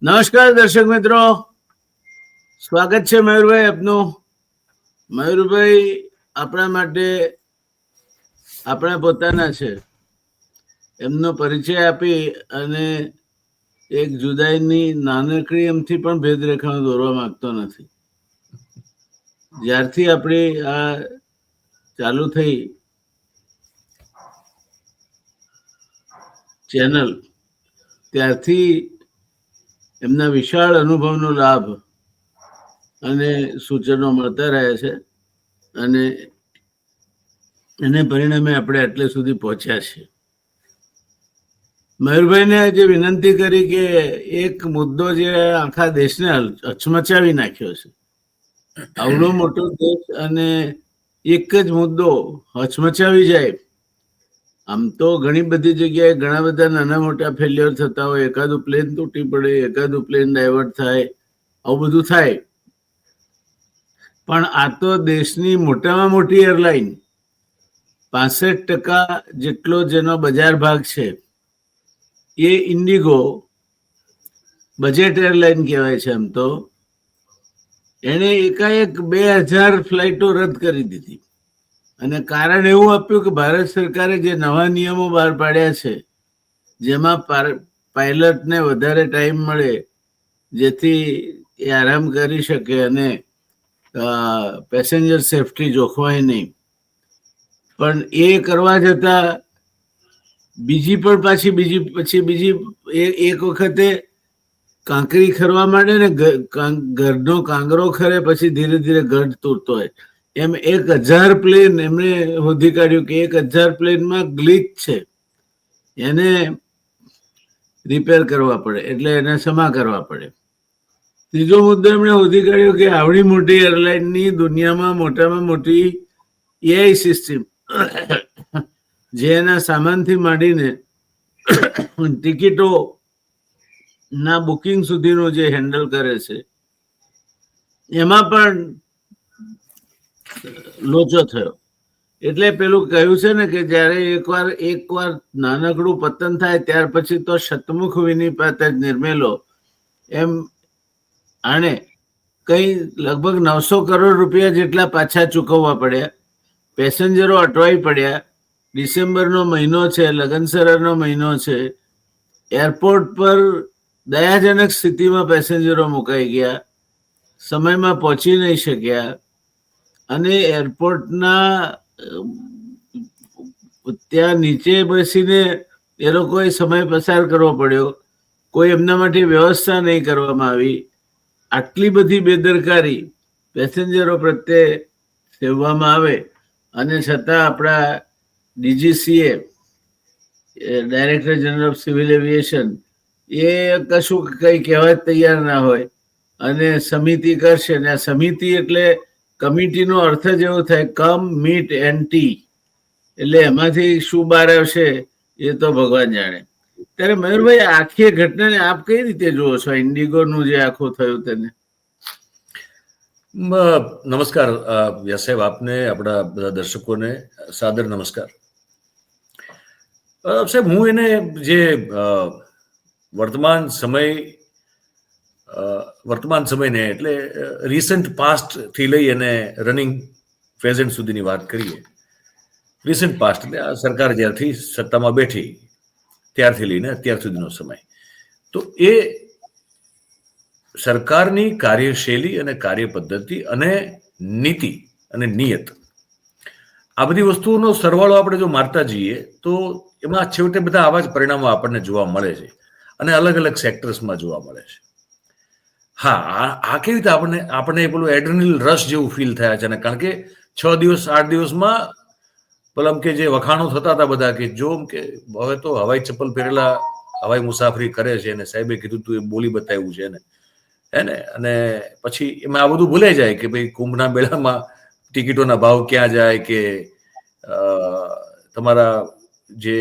નમસ્કાર દર્શક મિત્રો, સ્વાગત છે મયુરભાઈ આપનું. મયુરભાઈ આપણા માટે આપણા પોતાના છે, એમનો પરિચય આપી અને એક જુદાઈની નાનકડી એમથી પણ ભેદરેખાઓ દોરવા માંગતો નથી. જ્યારથી આપણી આ ચાલુ થઈ ચેનલ, ત્યારથી એમના વિશાળ અનુભવનો લાભ અને સૂચનો મળતા રહ્યા છે અને એને પરિણામે આપણે આટલે સુધી પહોંચ્યા છીએ. મયુરભાઈને આજે વિનંતી કરી કે એક મુદ્દો જે આખા દેશને હચમચાવી નાખ્યો છે, આવડો મોટો દેશ અને એક જ મુદ્દો હચમચાવી જાય. આમ તો ઘણી બધી જગ્યાએ ઘણા બધા નાના મોટા ફેલ્યોર થતા હોય, એકાદું પ્લેન તૂટી પડે, એકાદું પ્લેન ડાયવર્ટ થાય, આવું બધું થાય. પણ આ તો દેશની મોટામાં મોટી એરલાઇન, 65% જેટલો જેનો બજાર ભાગ છે એ ઇન્ડિગો બજેટ એરલાઇન કહેવાય છે. એમ તો એણે એકાએક 2000 ફ્લાઇટો રદ કરી દીધી અને કારણ એવું આપ્યું કે ભારત સરકારે જે નવા નિયમો બહાર પાડ્યા છે, જેમાં પાયલટને વધારે ટાઈમ મળે જેથી એ આરામ કરી શકે અને પેસેન્જર સેફટી જોખવાય નહીં. પણ એ કરવા જતાં બીજી એક વખતે કાંકરી ખરવા માંડે ને, ઘરનો કાંગરો ખરે પછી ધીરે ધીરે ગઢ તૂટતો હોય એમ 1000 પ્લેન એમણે શોધી કાઢ્યું કે 1000 પ્લેનમાં ગ્લિચ છે, એને રિપેર કરવા પડે, એટલે એને સમા કરવા પડે. ત્રીજો મુદ્દો એમણે શોધી કાઢ્યો કે આવડી મોટી એરલાઇનની દુનિયામાં મોટામાં મોટી એઆઈ સિસ્ટમ, જે એના સામાનથી માંડીને ટિકિટો ના બુકિંગ સુધીનો જે હેન્ડલ કરે છે, એમાં પણ લોચો થયો. એટલે પેલું કહ્યું છે ને કે જ્યારે એકવાર નાનકડું પતન થાય ત્યાર પછી તો શતમુખ વિનિપાત જ નિર્મેલો. એમ આણે કઈ લગભગ 900 કરોડ રૂપિયા જેટલા પાછા ચૂકવવા પડ્યા, પેસેન્જરો અટવાઈ પડ્યા. ડિસેમ્બરનો મહિનો છે, લગનસરાનો મહિનો છે, એરપોર્ટ પર દયાજનક સ્થિતિમાં પેસેન્જરો મુકાઈ ગયા, સમયમાં પહોંચી નહીં શક્યા અને એરપોર્ટના ત્યાં નીચે બેસીને એ લોકોએ સમય પસાર કરવો પડ્યો. કોઈ એમના માટે વ્યવસ્થા નહીં કરવામાં આવી. આટલી બધી બેદરકારી પેસેન્જરો પ્રત્યે સેવવામાં આવે અને છતાં આપણા DGCA, director general of civil aviation, એ કશું કંઈ કહેવા જ તૈયાર ના હોય અને સમિતિ કરશે. ને આ સમિતિ એટલે કમિટીનો અર્થ જ એવો થાય, કમ મીટ એન્ડ ટી. એટલે એમાંથી શું બહાર આવશે એ તો ભગવાન જાણે. ત્યારે મયુરભાઈ, આખી ઘટનાને આપ કઈ રીતે જુઓ છો, ઇન્ડિગોનું જે આખું થયું તેને? નમસ્કાર વ્યાસ સાહેબ, આપને આપણા બધા દર્શકોને સાદર નમસ્કાર. સાહેબ, હું એને જે વર્તમાન સમયને એટલે રિસન્ટ પાસ્ટ થી લઈ અને રનિંગ પ્રેઝન્ટ સુધીની વાત કરીએ. રિસન્ટ પાસ્ટ એટલે આ સરકાર જ્યારથી સત્તામાં બેઠી ત્યારથી લઈને અત્યાર સુધીનો સમય. તો એ સરકારની કાર્યશૈલી અને કાર્ય પદ્ધતિ અને નીતિ અને નિયત, આ બધી વસ્તુઓનો સરવાળો આપણે જો મારતા જઈએ તો એમાં છેવટે બધા આવા જ પરિણામો આપણને જોવા મળે છે અને અલગ અલગ સેક્ટર્સમાં જોવા મળે છે. હા, આ કેવી રીતે આપણને પેલું એડ્રેનલ રશ જેવું ફીલ થયા છે. કારણ કે 6 દિવસ 8 દિવસમાં પેલા કે જે વખાણો થતા હતા બધા કે જો કે હવે તો હવાઈ ચપ્પલ પહેરેલા હવાઈ મુસાફરી કરે છે અને સાહેબે કીધું તું એ બોલી બતાવ્યું છે ને એને, અને પછી એમાં આ બધું ભૂલાઈ જાય કે ભાઈ કુંભના મેળામાં ટિકિટોના ભાવ ક્યાં જાય, કે તમારા જે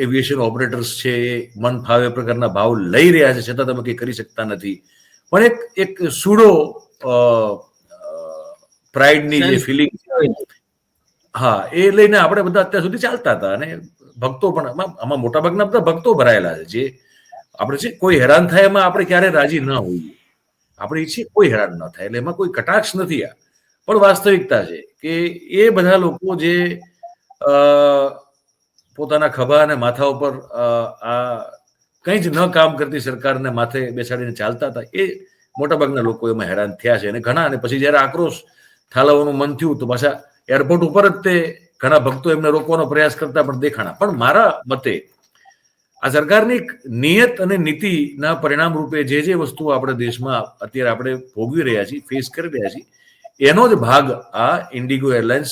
એવિએશન ઓપરેટર્સ છે એ મન ફાવે પ્રકારના ભાવ લઈ રહ્યા છે છતાં તમે કંઈ કરી શકતા નથી. પણ એક સુડો પ્રાઇડની જે ફિલિંગ, હા, એ લઈને આપણે બધા અત્યાર સુધી ચાલતા હતા. અને ભક્તો પણ આમાં મોટાભાગના બધા ભક્તો ભરાયેલા છે, જે આપણે છે કોઈ હેરાન થાય એમાં આપણે ક્યારે રાજી ન હોઈએ. આપણે ઈચ્છીએ કોઈ હેરાન ન થાય, એટલે એમાં કોઈ કટાક્ષ નથી. આ પણ વાસ્તવિકતા છે કે એ બધા લોકો જે પોતાના ખભા અને માથા ઉપર આ કંઈ જ ન કામ કરતી સરકારને માથે બેસાડીને ચાલતા હતા, એ મોટાભાગના લોકો એમાં હેરાન થયા છે. અને ઘણા, અને પછી જયારે આક્રોશ ઠાલવવાનું મન થયું તો પાછા એરપોર્ટ ઉપર જ તે ઘણા ભક્તો એમને રોકવાનો પ્રયાસ કરતા પણ દેખાણા. પણ મારા મતે આ સરકારની નિયત અને નીતિના પરિણામ રૂપે જે વસ્તુઓ આપણે દેશમાં અત્યારે આપણે ભોગવી રહ્યા છીએ, ફેસ કરી રહ્યા છીએ, એનો જ ભાગ આ ઇન્ડિગો એરલાઇન્સ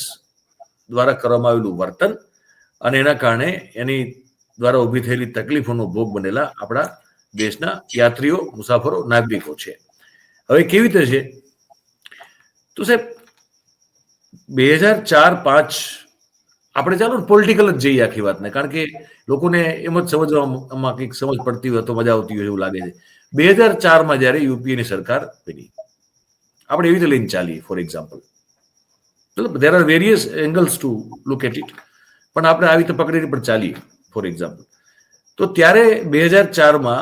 દ્વારા કરવામાં આવેલું વર્તન અને એના કારણે એની દ્વારા ઊભી થયેલી તકલીફોનો ભોગ બનેલા આપણા દેશના યાત્રીઓ, મુસાફરો, નાગરિકો છે. હવે કેવી રીતે છે તો સાહેબ, 2004-05 આપણે ચાલો પોલિટિકલ જ જઈએ આખી વાતને, કારણ કે લોકોને એમ જ સમજવામાં કંઈક સમજ પડતી હોય તો મજા આવતી હોય એવું લાગે છે. 2004માં જયારે યુપીએની સરકાર બની, આપણે એવી રીતે લઈને ચાલીએ. For example, there are various angles to look at it, પણ આપણે આવી રીતે પકડીને પણ ચાલીએ. ફોર એક્ઝામ્પલ, તો ત્યારે 2004માં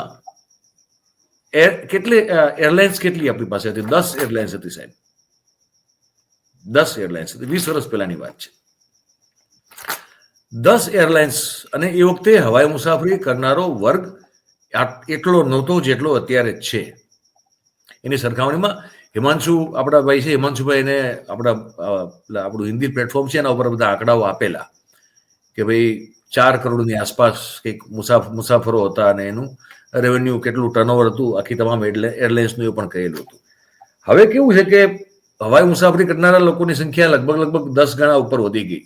એરલાઇન્સ કેટલી આપણી પાસે હતી? 10 એરલાઇન્સ હતી સાહેબ, 10 એરલાઇન્સ હતી. 20 વર્ષ પહેલાની વાત છે. 10 એરલાઇન્સ, અને એ વખતે હવાઈ મુસાફરી કરનારો વર્ગ એટલો નહોતો જેટલો અત્યારે છે. એની સરખામણીમાં હિમાંશુ, આપણા ભાઈ છે હિમાંશુભાઈ, એને આપણું હિન્દી પ્લેટફોર્મ છે એના ઉપર બધા આંકડાઓ આપેલા કે ભાઈ 4 કરોડની આસપાસ કંઈક મુસાફરો હતા અને એનું રેવન્યુ કેટલું ટર્નઓવર હતું આખી તમામ એરલાઇન્સનું, એ પણ કહેલું હતું. હવે કેવું છે કે હવાઈ મુસાફરી કરનારા લોકોની સંખ્યા લગભગ 10 ગણા ઉપર વધી ગઈ.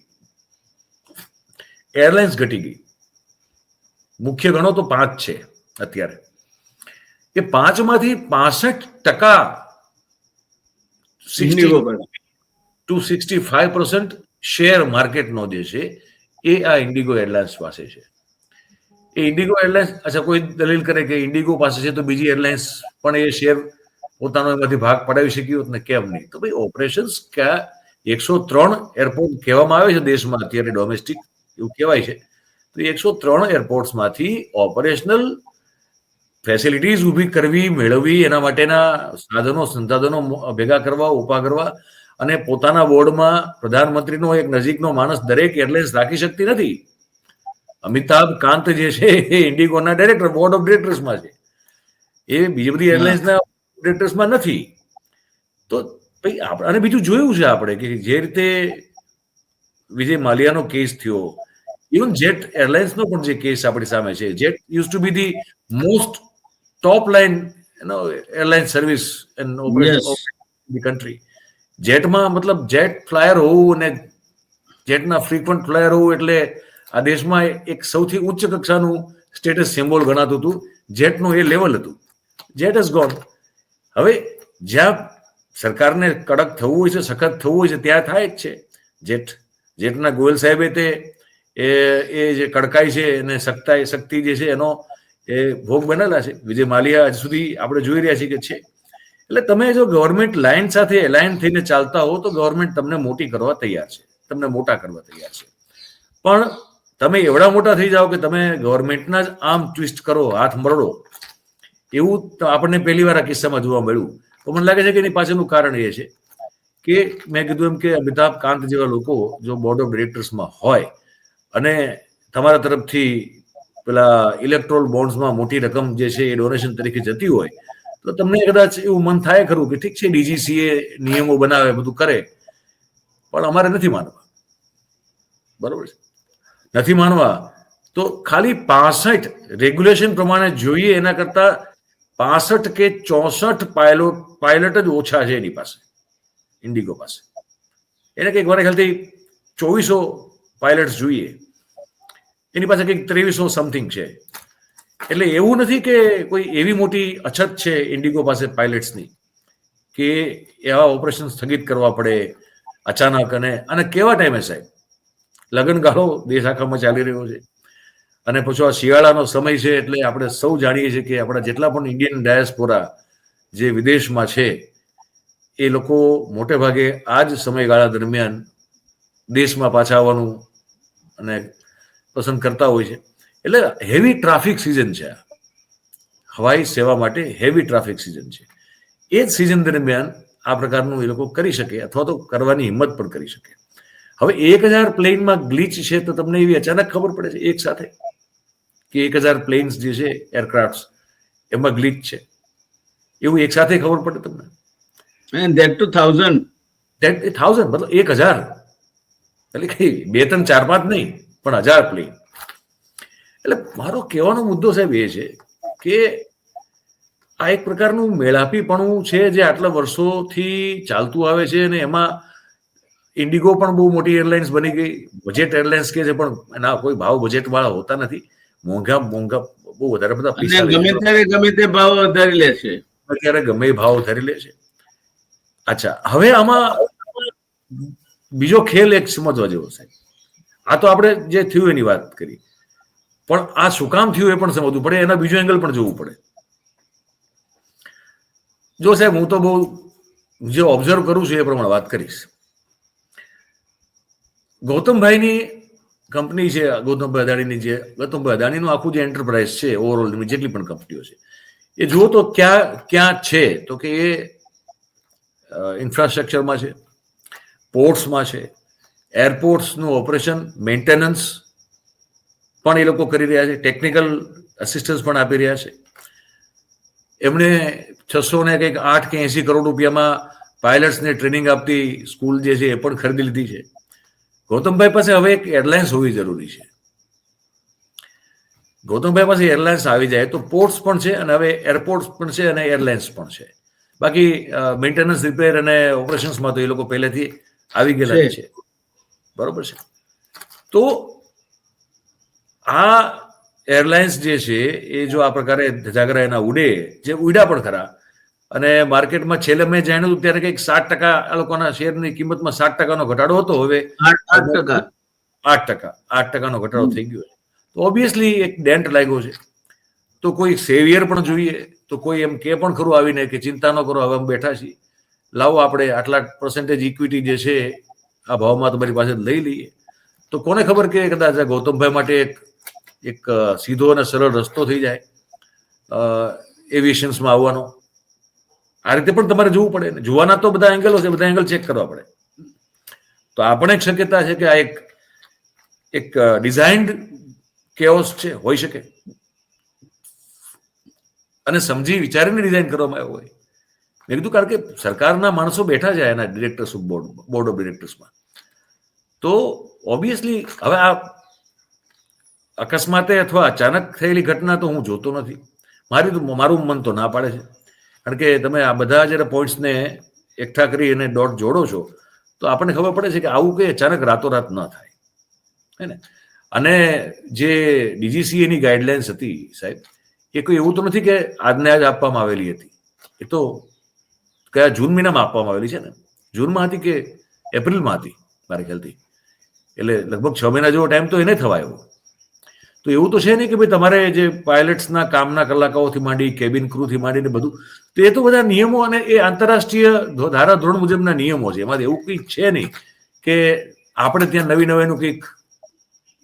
એરલાઇન્સ ઘટી ગઈ. મુખ્ય ગણો તો 5 છે અત્યારે. એ 5માંથી 65% 60-65% શેર માર્કેટનો જે છે એ આ ઇન્ડિગો એરલાઇન્સ પાસે છે. એ ઇન્ડિગો એરલાઇન્સ, અચ્છા, કોઈ દલીલ કરે કે ઇન્ડિગો પાસે છે તો બીજી એરલાઇન્સ પણ એ શેર પોતાનો એમાંથી ભાગ પડાવી શકી હોત ને, કેમ નહીં? તો ભાઈ, ઓપરેશન્સ ક્યાં 103 એરપોર્ટ કહેવામાં આવે છે દેશમાં અત્યારે, ડોમેસ્ટિક એવું કહેવાય છે. તો 103 એરપોર્ટ્સમાંથી ઓપરેશનલ ફેસિલિટીઝ ઊભી કરવી, મેળવવી, એના માટેના સંસાધનો ભેગા કરવા, ઉભા કરવા, અને પોતાના બોર્ડમાં પ્રધાનમંત્રીનો એક નજીકનો માણસ દરેક એરલાઇન્સ રાખી શકતી નથી. અમિતાભ કાંત જે છે એ ઇન્ડિગોના ડાયરેક્ટર, બોર્ડ ઓફ ડિરેક્ટર્સમાં છે. એ બીજી બધી એરલાઇન્સના ડિરેક્ટર્સમાં નથી. તો ભાઈ, અને બીજું જોયું છે આપણે કે જે રીતે વિજય માલ્યાનો કેસ થયો, ઇવન જેટ એરલાઇન્સનો પણ જે કેસ આપણી સામે છે. Jet use to be the most top line airline service and operation of the country. જેટમાં મતલબ જેટ ફ્લાયર હોવું અને જેટના ફ્રીક્વન્ટ ફ્લાયર હોવું એટલે આ દેશમાં એક સૌથી ઉચ્ચ કક્ષાનું સ્ટેટસ સિમ્બોલ ગણાતું હતું. જેટનું એ લેવલ હતું. Jet is gone. હવે જ્યાં સરકારને કડક થવું હોય છે, સખત થવું હોય છે, ત્યાં થાય જ છે. જેટના ગોયલ સાહેબે તે એ જે કડકાઈ છે અને શક્તિ જે છે એનો એ ભોગ બનેલા છે. વિજય માલ્યા હજુ સુધી આપણે જોઈ રહ્યા છીએ કે છે. એટલે તમે જો ગવર્મેન્ટ લાઇન સાથે એલાઇન થઈને ચાલતા હો તો ગવર્મેન્ટ તમને મોટી કરવા તૈયાર છે, તમને મોટા કરવા તૈયાર છે. પણ તમે એવડા મોટા થઈ જાઓ કે તમે ગવર્મેન્ટના જ આમ ટ્વિસ્ટ કરો, હાથ મરડો, એવું આપણને પહેલી વાર આ કિસ્સામાં જોવા મળ્યું. તો મને લાગે છે કે એની પાછળનું કારણ એ છે કે મેં કીધું એમ કે અમિતાભ કાંત જેવા લોકો જો બોર્ડ ઓફ ડિરેક્ટર્સમાં હોય અને તમારા તરફથી પેલા ઇલેક્ટ્રોલ બોન્ડ્સમાં મોટી રકમ જે છે એ ડોનેશન તરીકે જતી હોય તો તમને કદાચ એવું મન થાય ખરું કે ઠીક છે, ડીજીસીએ નિયમો બનાવે, બધું કરે, પણ અમારે નથી માનવા. બરોબર છે, નથી માનવા. તો ખાલી 65 રેગ્યુલેશન પ્રમાણે જોઈએ એના કરતા 65 કે 64 પાયલટ જ ઓછા છે એની પાસે, ઇન્ડિગો પાસે. એને કંઈક મારા ખ્યાલથી 2400 પાયલટ્સ જોઈએ, એની પાસે કંઈક 2300 સમથિંગ છે. એટલે એવું નથી કે કોઈ એવી મોટી અછત છે ઇન્ડિગો પાસે પાયલટ્સની કે એવા ઓપરેશન સ્થગિત કરવા પડે અચાનક. અને કેવા ટાઈમે સાહેબ, લગ્નગાળો દેશ આખામાં ચાલી રહ્યો છે અને પછી આ શિયાળાનો સમય છે. એટલે આપણે સૌ જાણીએ છીએ કે આપણા જેટલા પણ ઇન્ડિયન ડાયસ્પોરા જે વિદેશમાં છે એ લોકો મોટે ભાગે આ જ સમયગાળા દરમિયાન દેશમાં પાછા આવવાનું અને પસંદ કરતા હોય છે. એટલે હેવી ટ્રાફિક સિઝન છે. હવાઈ સેવા માટે હેવી ટ્રાફિક સિઝન છે. એ જ સિઝન દરમિયાન આ પ્રકારનું એ લોકો કરી શકે અથવા તો કરવાની હિંમત પણ કરી શકે. હવે 1000 પ્લેનમાં ગ્લિચ છે તો તમને એવી અચાનક ખબર પડે છે એક સાથે કે 1000 પ્લેન્સ જે છે એરક્રાફ્ટ એમાં ગ્લિચ છે, એવું એક સાથે ખબર પડે તમને? And that to 1000. that 1000 મતલબ 1000, એટલે કઈ 2 3 4 5 નહીં પણ 1000 પ્લેન. એટલે મારો કહેવાનો મુદ્દો સાહેબ એ છે કે આ એક પ્રકારનું મેળાપીપણું છે જે આટલા વર્ષોથી ચાલતું આવે છે અને એમાં ઇન્ડિગો પણ બહુ મોટી એરલાઇન્સ બની ગઈ, બજેટ એરલાઇન્સ કે છે પણ એના કોઈ ભાવ બજેટ વાળા હોતા નથી, મોંઘા બહુ વધારે બધા પૈસા અને ગમે ત્યારે ગમે તે ભાવ વધારી લે છે, અત્યારે ગમે એ ભાવ વધારી લે છે. અચ્છા, હવે આમાં બીજો ખેલ એક સમજવા જેવો સાહેબ. આ તો આપણે જે થયું એની વાત કરી, પણ આ શું કામ થયું એ પણ સમજવું પડે, એના બીજો એંગલ પણ જોવું પડે. જો સાહેબ હું તો બહુ જે ઓબ્ઝર્વ કરું છું એ પ્રમાણે વાત કરીશ. ગૌતમભાઈની કંપની છે, ગૌતમભાઈ અદાણીની, જે ગૌતમભાઈ અદાણીનું આખું જે એન્ટરપ્રાઇઝ છે ઓવરઓલ જેટલી પણ કંપનીઓ છે એ જુઓ તો ક્યાં છે તો કે એ ઇન્ફ્રાસ્ટ્રક્ચરમાં છે, પોર્ટ્સમાં છે, એરપોર્ટ્સનું ઓપરેશન મેન્ટેનન્સ પણ એ લોકો કરી રહ્યા છે, ટેકનિકલ અસિસ્ટન્સ પણ આપી રહ્યા છે. એમણે 600 ને કંઈક 8 કે 80 કરોડ રૂપિયામાં પાયલટ્સને ટ્રેનિંગ આપતી સ્કૂલ જે છે એ પણ ખરીદી લીધી છે. ગૌતમભાઈ પાસે હવે એક એરલાઇન્સ હોવી જરૂરી છે. ગૌતમભાઈ પાસે એરલાઇન્સ આવી જાય તો પોર્ટ્સ પણ છે અને હવે એરપોર્ટ્સ પણ છે અને એરલાઇન્સ પણ છે. બાકી મેન્ટેનન્સ, રિપેર અને ઓપરેશન્સમાં તો એ લોકો પહેલેથી આવી ગયેલા છે, બરોબર છે. તો આ એરલાઇન્સ જે છે એ જો આ પ્રકારે ધજાગરા એના ઉડે, જે ઉડ્યા પણ ખરા, અને માર્કેટમાં છેલ્લે મેં જાણ્યું ત્યારે કંઈક 7% આ લોકોના શેરની કિંમતમાં 7%નો ઘટાડો હતો. હવે 8%નો ઘટાડો થઈ ગયો. તો ઓબ્વિયસલી એક ડેન્ટ લાગ્યો છે. તો કોઈ સેવિયર પણ જોઈએ, તો કોઈ એમ કે પણ ખરું આવીને કે ચિંતા ન કરો, હવે અમે બેઠા છીએ, લાવો આપણે આટલા % ઇક્વિટી જે છે આ ભાવમાં તમારી પાસે લઈ લઈએ. તો કોને ખબર કે કદાચ ગૌતમભાઈ માટે એક સીધો અને સરળ રસ્તો થઈ જાય એવિએશન્સમાં આવવાનો. આ રીતે પણ તમારે જોવું પડે ને. જોવાના તો બધા એંગલો છે, બધા એંગલ ચેક કરવા પડે. તો આ પણ એક શક્યતા છે કે આ એક ડિઝાઇન્ડ કેઓસ છે, હોઈ શકે, અને સમજી વિચારીને ડિઝાઇન કરવામાં આવ્યો હોય. મેં કીધું કારણ કે સરકારના માણસો બેઠા છે એના ડિરેક્ટર્સ બોર્ડ ઓફ ડિરેક્ટર્સમાં. તો ઓબ્વિયસલી હવે આ અકસ્માતે અથવા અચાનક થયેલી ઘટના તો હું જોતો નથી. મારું મન તો ના પાડે છે, કારણ કે તમે આ બધા જ્યારે પોઈન્ટ્સને એકઠા કરી અને ડોટ જોડો છો તો આપણને ખબર પડે છે કે આવું કંઈ અચાનક રાતોરાત ન થાય, હે ને. અને જે ડીજીસીએની ગાઈડલાઇન્સ હતી સાહેબ, એ કોઈ એવું તો નથી કે આજને આજ આપવામાં આવેલી હતી. એ તો કયા જૂન મહિનામાં આપવામાં આવેલી છે ને, જૂનમાં હતી કે એપ્રિલમાં હતી મારા ખ્યાલથી. એટલે લગભગ 6 મહિના જેવો ટાઈમ તો એને થવા આવ્યો. તો એવું તો છે નહીં કે ભાઈ તમારે જે પાયલટ્સના કામના કલાકોથી માંડી, કેબિન ક્રૂથી માંડીને બધું, તો એ તો બધા નિયમો અને એ આંતરરાષ્ટ્રીય ધારાધોરણ મુજબના નિયમો છે. એમાં એવું કંઈક છે નહીં કે આપણે ત્યાં નવીનું કંઈક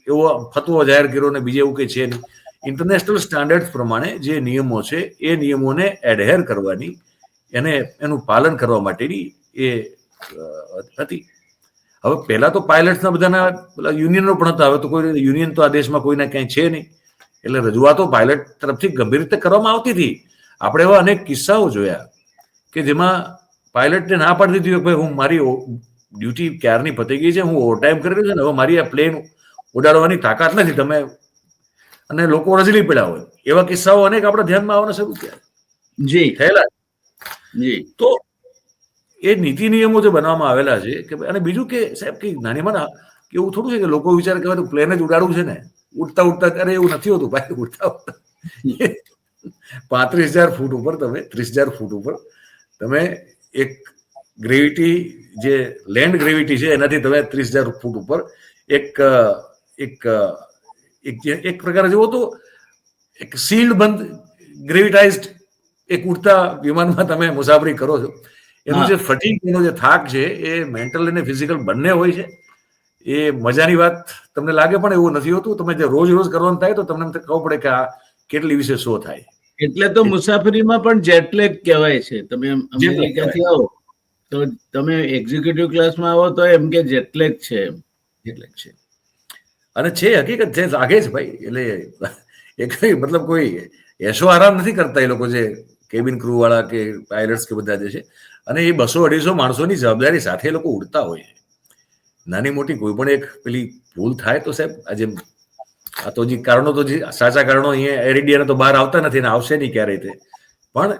એવો ફતવો જાહેર કર્યો ને બીજે એવું કંઈ છે નહીં. ઇન્ટરનેશનલ સ્ટાન્ડર્ડ પ્રમાણે જે નિયમો છે એ નિયમોને એડહેર કરવાની, એનું પાલન કરવા માટેની એ હતી. હવે પહેલા તો પાયલટ્સના બધાના યુનિયનો પણ હતા. હવે તો કોઈ યુનિયન તો આ દેશમાં કોઈના ક્યાંય છે નહીં. એટલે રજૂઆતો પાયલટ તરફથી ગંભીર રીતે કરવામાં આવતી હતી. આપણે એવા અનેક કિસ્સાઓ જોયા કે જેમાં પાયલટને ના પાડી દીધી, ભાઈ હું મારી ડ્યુટી ક્યારની પતી ગઈ છે, હું ઓવરટાઈમ કરી રહ્યો છું ને હવે મારી આ પ્લેન ઉડાડવાની તાકાત નથી, તમે, અને લોકો રજળી પડ્યા હોય. એવા કિસ્સાઓ અનેક આપણા ધ્યાનમાં આવવાના શરૂ થયેલા. તો એ નીતિ નિયમો જે બનાવવામાં આવેલા છે કે, અને બીજું કે સાહેબ કે નાનીમાં એવું થોડું છે કે લોકો વિચાર કરે પ્લેન જ ઉડાડવું છે ને, ઉડતા ઉડતા કરે, એવું નથી હોતું ભાઈ. ઉડતા 35,000 ફૂટ ઉપર તમે 30,000 ફૂટ ઉપર તમે એક ગ્રેવિટી, જે લેન્ડ ગ્રેવિટી છે એનાથી તમે 30,000 ફૂટ ઉપર એક પ્રકારે જુઓ તો એક સીલ્ડ બંધ ગ્રેવિટાઇઝડ એક ઉડતા વિમાનમાં તમે મુસાફરી કરો છો. એનું જે ફટીગ, એનો જે થાક છે એ મેન્ટલ અને ફિઝિકલ બંને હોય છે. એ મજાની વાત તમને લાગે પણ એવું નથી હોતું. તમે જે રોજ કરવાનું થાય તો તમને ખબર પડે કે આ કેટલી વિશે શો થાય. એટલે તો મુસાફરીમાં પણ જેટલેગ કહેવાય છે. તમે અમેરિકાથી આવો તો તમે એક્ઝિક્યુટિવ ક્લાસમાં આવો તો એમ કે જેટલેગ છે. જેટલેગ છે અને છે હકીકત છે, લાગે છે ભાઈ. એટલે એ કઈ મતલબ કોઈ એશો આરામ નથી કરતા એ લોકો, જે કેબિન ક્રૂ વાળા કે પાયલટ્સ કે બધા જે છે. અને એ 200-250 માણસોની જવાબદારી સાથે એ લોકો ઉડતા હોય છે. નાની મોટી કોઈ પણ એક પેલી ભૂલ થાય તો સાહેબ, આજે આ તો જે કારણો તો જે સાચા કારણો અહીંયા એર ઇન્ડિયાના તો બહાર આવતા નથી ને આવશે નહીં ક્યારેય તે, પણ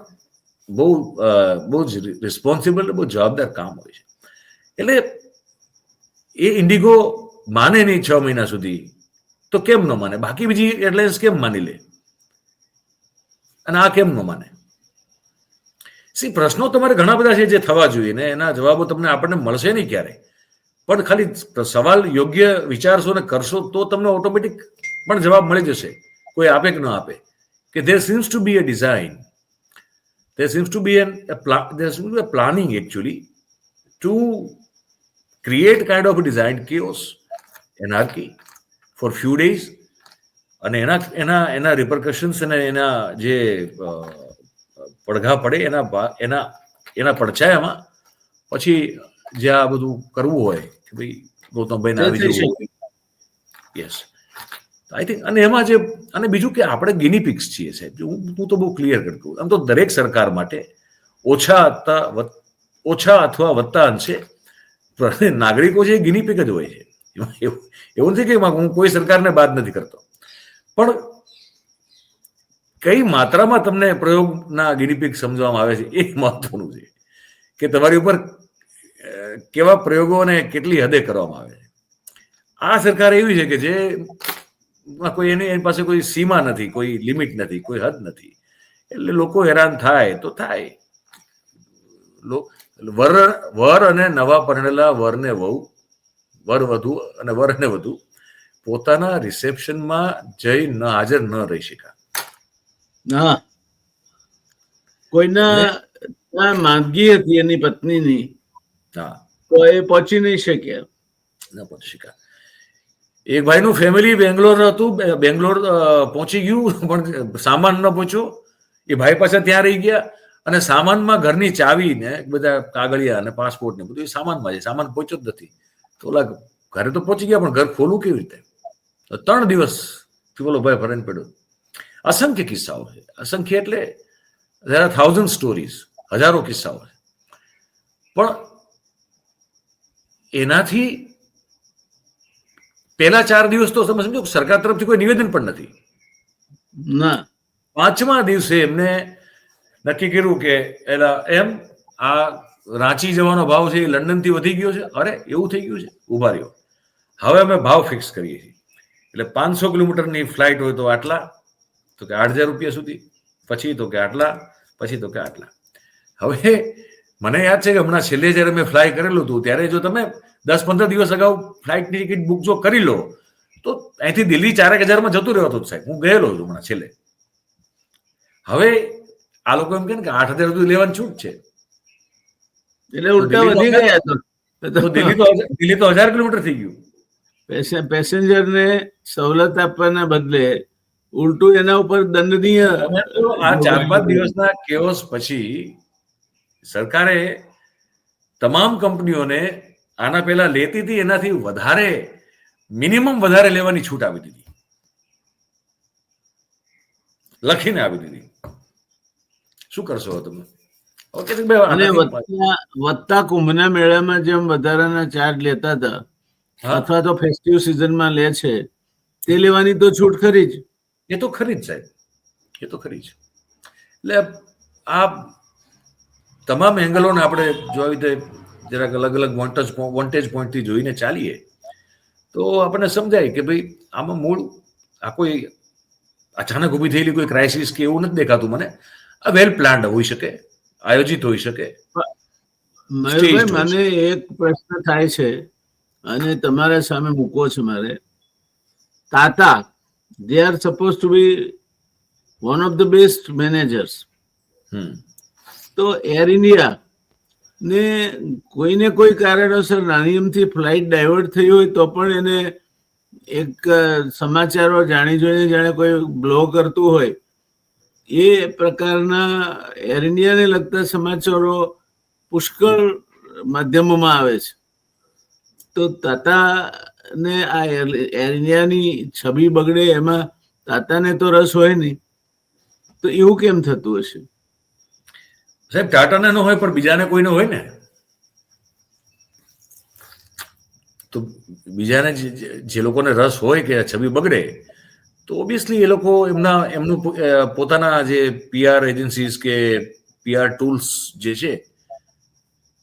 બહુ જ રિસ્પોન્સિબલ, બહુ જવાબદાર કામ હોય છે. એટલે એ ઇન્ડિગો માને નહીં 6 મહિના સુધી, તો કેમ ન માને? બાકી બીજી એરલાઇન્સ કેમ માની લે અને આ કેમ ન માને? પ્રશ્નો તમારે ઘણા બધા છે જે થવા જોઈએ ને એના જવાબો તમને આપણને મળશે નહીં ક્યારે, પણ ખાલી સવાલ યોગ્ય વિચારશો ને કરશો તો તમને ઓટોમેટિક પણ જવાબ મળી જશે, કોઈ આપે કે ન આપે. કે there seems to be a design, there seems to be a planning actually to create kind of a design chaos, anarchy for few days, અને એના રિપરકશન્સ અને એના જે પડઘા પડે એના પડછાયામાં પછી જે આ બધું કરવું હોય કે ભાઈ ગૌતમભાઈને આવી જવું. Yes, I think. અને એમાં જે, અને બીજું કે આપણે ગિની પિક્સ છીએ સાહેબ. હું તો બહુ ક્લિયર કરું, આમ તો દરેક સરકાર માટે ઓછા અથવા વધતા અંશે નાગરિકો છે એ ગિની પિક જ હોય છે. એવું નથી કે હું કોઈ સરકારને બાદ નથી કરતો, પણ કઈ માત્રામાં તમને પ્રયોગના ગિનીપિક સમજવામાં આવે છે એ મહત્વનું છે, કે તમારી ઉપર કેવા પ્રયોગો અને કેટલી હદે કરવામાં આવે છે. આ સરકાર એવી છે કે જે કોઈ એની પાસે કોઈ સીમા નથી, કોઈ લિમિટ નથી, કોઈ હદ નથી. એટલે લોકો હેરાન થાય તો થાય. વર અને નવા પરણેલા વરને વહુ, વર વધુ અને વર અને વધુ પોતાના રિસેપ્શનમાં જઈ હાજર ન રહી શક્યા. હા, કોઈના માંદગી હતી એની પત્નીની, હા, તો એ પહોંચી નહીં શક્યા. ન પહોંચી શક્યા. એક ભાઈનું ફેમિલી બેંગ્લોર હતું, બેંગ્લોર પહોંચી ગયું પણ સામાન ન પહોંચ્યો. એ ભાઈ પાછા ત્યાં રહી ગયા અને સામાનમાં ઘરની ચાવી ને બધા કાગળિયા અને પાસપોર્ટ ને બધું એ સામાનમાં છે. સામાન પહોંચ્યો જ નથી. તો ઓલા ઘરે તો પહોંચી ગયા પણ ઘર ખોલવું કેવી રીતે? 3 દિવસ પેલો ભાઈ ભરાઈને પડ્યો. અસંખ્ય કિસ્સાઓ છે, અસંખ્ય એટલે there are 1000 સ્ટોરીઝ, હજારો કિસ્સાઓ છે. પણ એનાથી પહેલા 4 દિવસ તો તમે સમજો સરકાર તરફથી કોઈ નિવેદન પણ નથી. ના, 5મા દિવસે એમને નક્કી કર્યું કે એમ આ રાંચી જવાનો ભાવ છે એ લંડન થી વધી ગયો છે. અરે એવું થઈ ગયું છે, ઉભા રહ્યો, હવે અમે ભાવ ફિક્સ કરીએ છીએ. એટલે 500 કિલોમીટરની ફ્લાઇટ હોય તો આટલા, તો કે 8,000 રૂપિયા સુધી, પછી તો કે આટલા, પછી તો કે આટલા. હવે મને યાદ છે કે હમણાં છેલ્લે જયારે મેં ફ્લાય કરેલું હતું ત્યારે જો તમે 10-15 દિવસ અગાઉ ફ્લાઇટની ટિકિટ બુક જો કરી લો તો અહીંથી દિલ્હી 4,000 જતું રહેતું સાહેબ. હું ગયેલો છું હમણાં છેલ્લે. હવે આ લોકો એમ કે 8,000 સુધી લેવાની છૂટ છે, એટલે ઉલટા વધી ગયા. તો દિલ્હી તો 1000 કિલોમીટર થઈ ગયું. પેસેન્જરને સવલત આપવાના બદલે ઉલટું એના ઉપર દંડનીય. આ 4-5 દિવસના કેઓસ પછી સરકારે તમામ કંપનીઓને આના પહેલા લેતી હતી એનાથી વધારે, મિનિમમ વધારે લેવાની છૂટ આપી દીધી, લખીને આપી દીધી. શું કરશો તમે? અને વધતા કુંભના મેળામાં જેમ વધારાના ચાર્જ લેતા હતા અથવા તો ફેસ્ટિવ સિઝનમાં લે છે તે લેવાની તો છૂટ ખરી જ. એ તો ખરી જ સાહેબ, એ તો ખરી જ. એટલે આ તમામ એંગલોને આપણે જો આવી રીતે જરાક અલગ અલગ વોન્ટેજ પોઈન્ટથી જોઈને ચાલીએ તો આપણને સમજાય કે ભાઈ આમાં મૂળ આ કોઈ અચાનક ઊભી થયેલી કોઈ ક્રાઇસિસ કે એવું નથી દેખાતું મને. આ વેલ પ્લાન્ડ હોઈ શકે, આયોજિત હોઈ શકે. મને એક પ્રશ્ન થાય છે અને તમારા સામે મૂકવો છે મારે. તાતા, they are supposed to be one of the best managers. તો એર ઇન્ડિયા ને કોઈને કોઈ કારણોસર નાની અમથી ફ્લાઇટ ડાયવર્ટ થઈ હોય તો પણ એને એક સમાચારો જાણી જોઈને જાણે કોઈ બ્લો કરતું હોય એ પ્રકારના એર ઇન્ડિયાને લગતા સમાચારો પુષ્કળ માધ્યમોમાં આવે છે. તો તાતાને આ એર ઇન્ડિયાની છબી બગડે એમાં તાતાને તો રસ હોય નહીં, તો એવું કેમ થતું હશે? સાહેબ, ટાટાને ન હોય પણ બીજાને કોઈને હોય ને. તો બીજાને જે લોકોને રસ હોય કે છબી બગડે, તો ઓબ્વિયસલી એ લોકો એમનું પોતાના જે પીઆર એજન્સીસ કે પીઆર ટૂલ્સ જે છે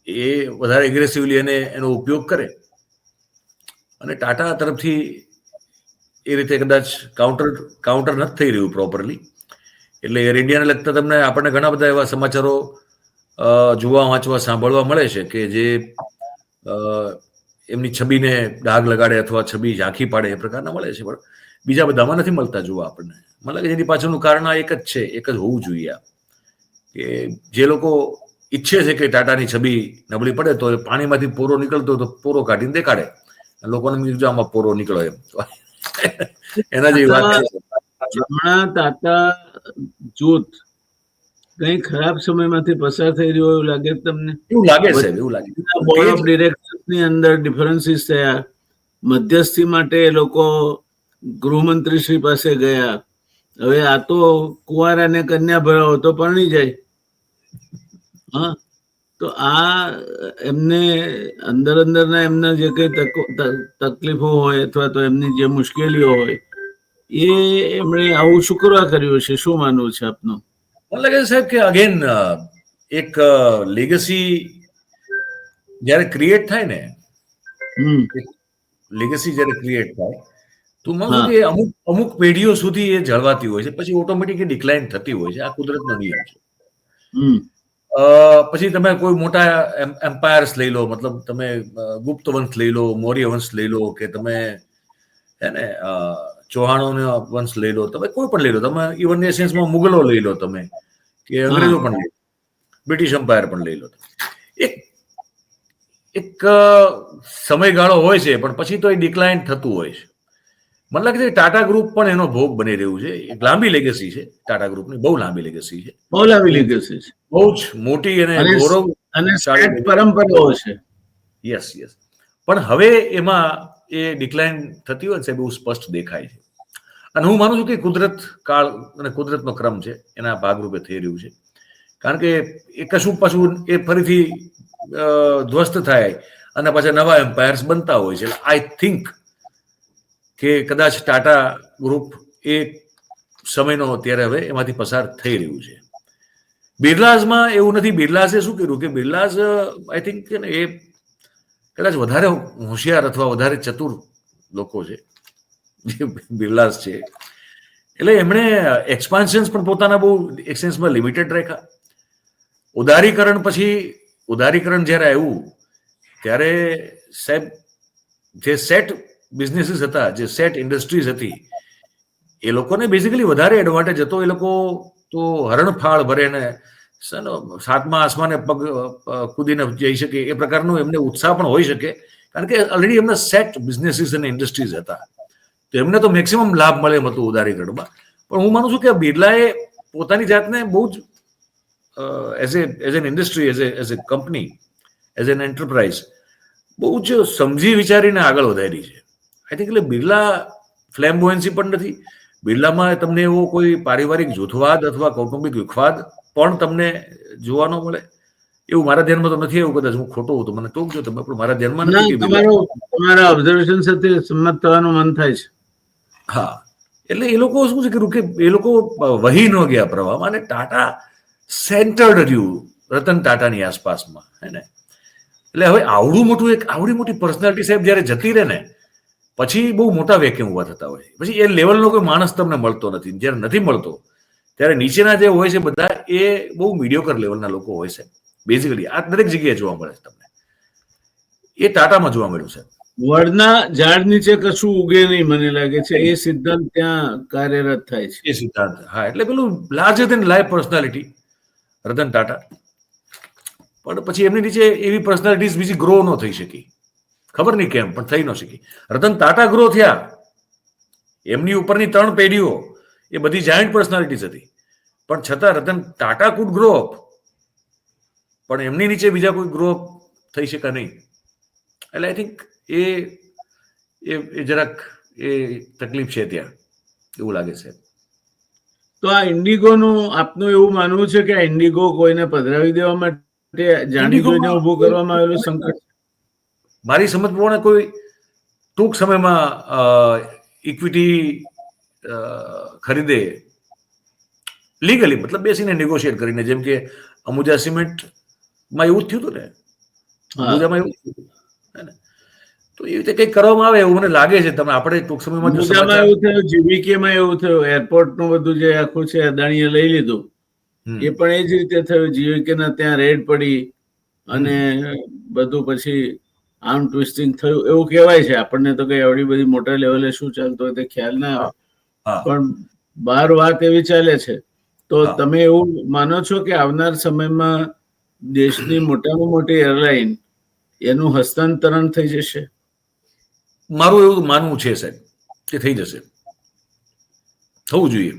એ વધારે એગ્રેસિવલી એનો ઉપયોગ કરે. અને ટાટા તરફથી એ રીતે કદાચ કાઉન્ટર નથી થઈ રહ્યું પ્રોપરલી. એટલે એર ઇન્ડિયાને લગતા તમને આપણને ઘણા બધા એવા સમાચારો જોવા, વાંચવા, સાંભળવા મળે છે કે જે એમની છબીને ડાઘ લગાડે અથવા છબી ઝાંખી પાડે એ પ્રકારના મળે છે. પણ બીજા બધામાં નથી મળતા જોવા આપણને. મને લાગે એની પાછળનું કારણ આ એક જ છે, એક જ હોવું જોઈએ આ, કે જે લોકો ઈચ્છે છે કે ટાટાની છબી નબળી પડે તો પાણીમાંથી પોરો નીકળતો હોય તો પોરો કાઢીને દેખાડે. લોકોને બીજું આમાં પોરો નીકળો એમ, એના જેવી વાત છે. હમણાં તાતા જૂથ કઈ ખરાબ સમયમાંથી પસાર થઈ રહ્યો એવું લાગે તમને? એવું લાગે છે, એવું લાગે. બોર્ડ ઓફ ડિરેક્ટર્સ ની અંદર ડિફરન્સીસ થયા, મધ્યસ્થી માટે એ લોકો ગૃહમંત્રી શ્રી પાસે ગયા. હવે આ તો કુંવારાને કન્યા ભરાવો તો પરણી જાય. હા, તો આ એમને અંદરના એમના જે કઈ તકલીફો હોય અથવા તો એમની જે મુશ્કેલીઓ હોય એ એમણે આવું શું કરવા કર્યું છે? શું માનવું છે આપનું? મને લાગે છે સાહેબ કે અગેન એક લેગસી જયારે ક્રિએટ થાય ને, લેગસી જયારે ક્રિએટ થાય તો માનું કે અમુક પેઢીઓ સુધી એ જળવાતી હોય છે, પછી ઓટોમેટિક ડિક્લાઇન થતી હોય છે. આ કુદરતનો નિયમ છે. પછી તમે કોઈ મોટા એમ્પાયર્સ લઈ લો, મતલબ તમે ગુપ્ત વંશ લઈ લો, મૌર્ય વંશ લઈ લો, કે તમે એને ચૌહાણોનો વંશ લઈ લો, તમે કોઈ પણ લઈ લો, તમે ઇવન એ સેન્સમાં મુગલો લઈ લો તમે, કે અંગ્રેજો પણ લઈ લો, બ્રિટિશ એમ્પાયર પણ લઈ લો. એક સમયગાળો હોય છે પણ પછી તો એ ડિક્લાઇન થતું હોય છે. મને લાગે છે ટાટા ગ્રુપ પણ એનો ભોગ બની રહ્યું છે. એક લાંબી લેગસી છે ટાટા ગ્રુપની, બહુ લાંબી લેગસી છે, બહુ લાંબી લેગસી છે, બહુ જ મોટી અને ગૌરવ અને પરંપરાઓ છે. યસ. પણ હવે એમાં એ ડિક્લાઇન થતી હોય છે, બહુ સ્પષ્ટ દેખાય છે. અને હું માનું છું કે કુદરત કાળ અને કુદરતનો ક્રમ છે, એના ભાગરૂપે થઈ રહ્યું છે. કારણ કે એ કશું પાછું એ ફરીથી ધ્વસ્ત થાય અને પાછા નવા એમ્પાયર્સ બનતા હોય છે. એટલે આઈ થિંક કે કદાચ ટાટા ગ્રુપ એ સમયનો અત્યારે હવે એમાંથી પસાર થઈ રહ્યું છે. બિરલાઝમાં એવું નથી. બિરલાઝે શું કર્યું કે બિરલાઝ આઈ થિંક એ કદાચ વધારે હોશિયાર અથવા વધારે ચતુર લોકો છે જે બિરલાઝ છે. એટલે એમણે એક્સપાન્શન્સ પણ પોતાના બહુ એક્સચેન્જમાં લિમિટેડ રાખ્યા. ઉદારીકરણ જ્યારે આવ્યું ત્યારે સાહેબ જે સેટ બિઝનેસીસ હતા, જે સેટ ઇન્ડસ્ટ્રીઝ હતી, એ લોકોને બેઝિકલી વધારે એડવાન્ટેજ હતો. એ લોકો તો હરણફાળ ભરે ને સાતમા આસમાને પગ કૂદીને જઈ શકે એ પ્રકારનો એમને ઉત્સાહ પણ હોઈ શકે, કારણ કે ઓલરેડી એમના સેટ બિઝનેસીસ અને ઇન્ડસ્ટ્રીઝ હતા. તો એમને તો મેક્સિમમ લાભ મળે એમ હતું ઉદારીકરણમાં. પણ હું માનું છું કે બિરલાએ પોતાની જાતને બહુ જ as an industry, as a company, as an enterprise બહુ જ સમજી વિચારીને આગળ વધારી છે. આઈ થિંક એટલે બિરલા ફ્લેમ્બોયન્સી પણ નથી. બિરલામાં તમને એવો કોઈ પારિવારિક જૂથવાદ અથવા કૌટુંબિક વિખવાદ પણ તમને જોવા ન મળે એવું મારા ધ્યાનમાં તો નથી. એવું કદાચ હું ખોટો હું તો મને ટોકજો તમે, પણ મારા ધ્યાનમાં નથી કે તમારા ઓબ્ઝર્વેશન સાથે સંમત થવાનું મન થાય છે. હા, એટલે એ લોકો શું છે કે એ લોકો વહી ન ગયા પ્રવાહમાં, અને ટાટા સેન્ટર્ડ રહ્યું રતન ટાટાની આસપાસમાં, હે ને. એટલે હવે આવડી મોટી પર્સનાલિટી સાહેબ જયારે જતી રહે ને પછી બહુ મોટા વેક્યુમ ઉભા થતા હોય. પછી એ લેવલનો કોઈ માણસ તમને મળતો નથી. જયારે નથી મળતો ત્યારે નીચેના જે હોય છે બધા એ બહુ મીડિયોકર લેવલના લોકો હોય છે. બેઝિકલી આ દરેક જગ્યાએ જોવા મળે છે તમને. એ ટાટામાં જોવા મળ્યું છે. વડના ઝાડ નીચે કશું ઉગે નહીં, મને લાગે છે એ સિદ્ધાંત ત્યાં કાર્યરત થાય છે. એ સિદ્ધાંત, હા. એટલે પેલું larger than life personality Ratan Tata. પણ પછી એમની નીચે એવી પર્સનાલિટીઝ બીજી ગ્રો ન થઈ શકી, ખબર નહીં કેમ, પણ થઈ ન શકી. રતન ટાટા ગ્રો થયા, એમની ઉપરની 3 પેઢીઓ એ બધી જાયન્ટ પર્સનાલિટીઝ હતી. પણ છતાં Ratan Tata food grow up, પણ એમની નીચે બીજા કોઈ ગ્રો અપ થઈ શકે નહીં. એટલે આઈ થિંક એ જરાક એ તકલીફ છે ત્યાં, એવું લાગે છે. તો આ ઇન્ડિગોનું આપનું એવું માનવું છે કે આ ઇન્ડિગો કોઈને પધરાવી દેવા માટે જાણી જોઈને ઉભું કરવામાં આવેલું સંકટ? મારી સમજ પ્રમાણે કોઈ ટૂંક સમયમાં ઇક્વિટી ખરીદે લીગલી, મતલબ બેસીને નેગોશિએટ કરીને, જેમ કે અંબુજા સિમેન્ટમાં એવું જ થયું હતું ને, અંબુજામાં એવું થયું હતું. તો એ રીતે કંઈક કરવામાં આવે એવું મને લાગે છે. તમે આપણે ટૂંક સમયમાં જો અંબુજામાં એવું થયું, જીવીકેમાં એવું થયું, એરપોર્ટનું બધું જે આખું છે અદાણીએ લઈ લીધું, એ પણ એ જ રીતે થયું. જીવીકેના ત્યાં રેડ પડી અને બધું પછી આર્મ ટ્વિસ્ટિંગ થયું એવું કહેવાય છે. આપણને તો કઈ આવડી બધી મોટા લેવલે શું ચાલતું હોય તે ખ્યાલ ના આવે, પણ બહાર વાત એવી ચાલે છે. તો તમે એવું માનો છો કે આવનાર સમયમાં દેશની મોટામાં મોટી એરલાઇન એનું હસ્તાંતરણ થઈ જશે? મારું એવું માનવું છે સાહેબ કે થઈ જશે, થવું જોઈએ.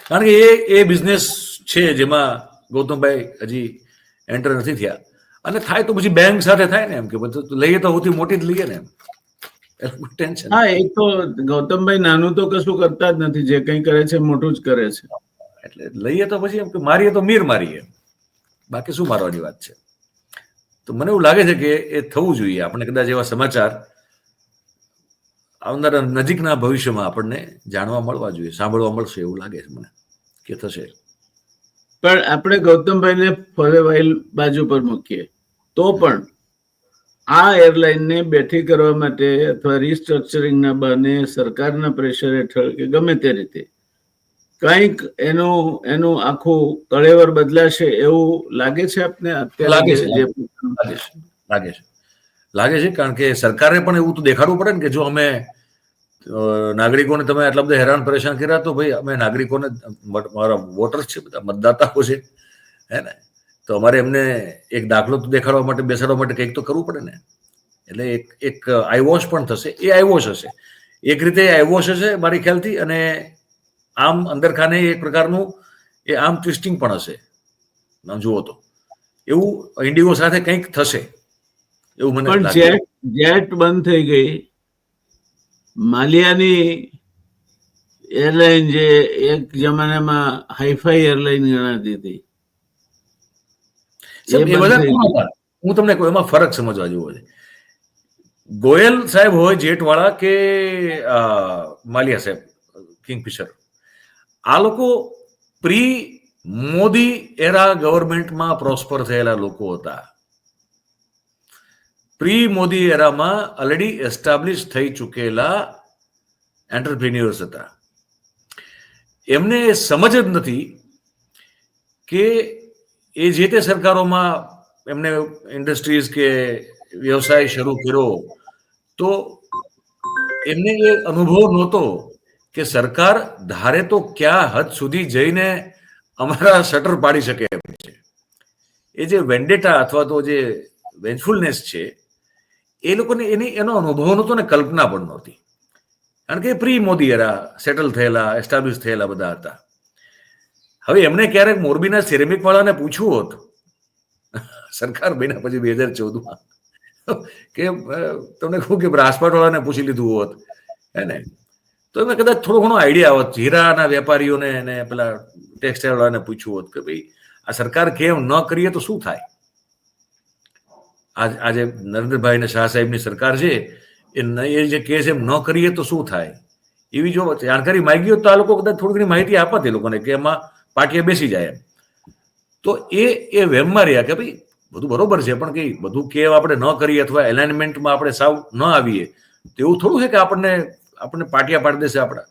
કારણ કે એ બિઝનેસ છે જેમાં ગૌતમભાઈ હજી એન્ટર નથી થયા, અને થાય તો પછી બેંક સાથે થાય ને, એમ કે બધું લઈએ તો સૌથી મોટી જ લઈએ ને, એમ ટેન્શન. હા, એ તો ગૌતમભાઈ નાનું તો કશું કરતા જ નથી, જે કંઈ કરે છે મોટું જ કરે છે. એટલે લઈએ તો પછી એમ કે મારીએ તો મીર મારીએ, બાકી શું મારવાની વાત છે. તો મને એવું લાગે છે કે એ થવું જોઈએ. આપણે કદાચ એવા સમાચાર આવનારા નજીકના ભવિષ્યમાં આપણને જાણવા મળવા જોઈએ, સાંભળવા મળશે એવું લાગે છે મને કે થશે. પણ આપણે ગૌતમભાઈને ફોરેવાઇલ બાજુ પર મૂકીએ તો પણ આ એરલાઇનને બેઠી કરવા માટે અથવા રિસ્ટ્રક્ચરિંગના બહાને સરકારના પ્રેશર હેઠળ કે ગમે તે રીતે કંઈક એનું આખું કળેવર બદલાશે એવું લાગે છે આપને? અત્યારે લાગે છે કારણ કે સરકારે પણ એવું તો દેખાડવું પડે ને કે જો અમે નાગરિકોને તમે આટલા બધા હેરાન પરેશાન કર્યા, તો ભાઈ અમે નાગરિકોને, મારા વોટર્સ છે, બધા મતદાતાઓ છે, હે ને, તો અમારે એમને એક દાખલો તો દેખાડવા માટે, બેસાડવા માટે કંઈક તો કરવું પડે ને. એટલે એક આઈવોશ પણ થશે. એ આઈવોશ હશે, એક રીતે આઈવોશ હશે મારી ખ્યાલથી, અને આમ અંદરખાને એક પ્રકારનું એ આમ ટ્વિસ્ટિંગ પણ હશે. જુઓ તો એવું ઇન્ડિગો સાથે કંઈક થશે એવું મને લાગે. પણ જેટ બંધ થઈ ગઈ, માલિયાની એરલાઇન જે એક જમાનામાં હાઈફાઈ એરલાઇન ગણાતી હતી, હું તમને કહું, એમાં ફરક સમજવા જેવો છે. ગોયલ સાહેબ હોય જેટ વાળા કે માલિયા સાહેબ કિંગફિશર, આ લોકો પ્રી મોદી એરા ગવર્મેન્ટમાં પ્રોસ્પર થયેલા લોકો હતા. પ્રી મોદી એરામાં ઓલરેડી એસ્ટાબ્લિશ થઈ ચૂકેલા એન્ટરપ્રિન્યોર્સ હતા. એમને સમજ જ નથી કે એ જે તે સરકારોમાં એમને ઇન્ડસ્ટ્રીઝ કે વ્યવસાય શરૂ કર્યો તો એમને એ અનુભવ નહોતો કે સરકાર ધારે તો ક્યાં હદ સુધી જઈને અમારા શટર પાડી શકે એમ છે. એ જે વેન્ડેટા અથવા તો જે વેન્જફુલનેસ છે, એ લોકોને એનો અનુભવ નહોતો ને કલ્પના પણ નહોતી. કારણ કે પ્રી મોદી એરા સેટલ થયેલા, એસ્ટાબ્લિશ થયેલા બધા હતા. હવે એમને ક્યારેક મોરબીના સિરેમિક વાળાને પૂછવું હોત સરકાર બન્યા પછી 2014માં કે તમને કહું કે રાજપાટ વાળાને પૂછી લીધું હોત, હે ને, તો એમને કદાચ થોડો ઘણો આઈડિયા આવત. હીરાના વેપારીઓને અને પેલા ટેક્સટાઇલ વાળાને પૂછ્યું હોત કે ભાઈ આ સરકાર કેમ ન કરીએ તો શું થાય. આજે નરેન્દ્રભાઈ અને શાહ સાહેબની સરકાર છે, એ જે કહે છે એમ ન કરીએ તો શું થાય, એવી જો જાણકારી માંગી હોત તો આ લોકો કદાચ થોડી ઘણી માહિતી આપત એ લોકોને, કે એમાં પાટીએ બેસી જાય એમ. તો એ વેમમાં રહ્યા કે ભાઈ બધું બરોબર છે, પણ કઈ બધું કેમ આપણે ન કરીએ અથવા એલાઇનમેન્ટમાં આપણે સાવ ન આવીએ તો એવું થોડું છે કે આપણને પાટિયા પાડી દેશે આપણા.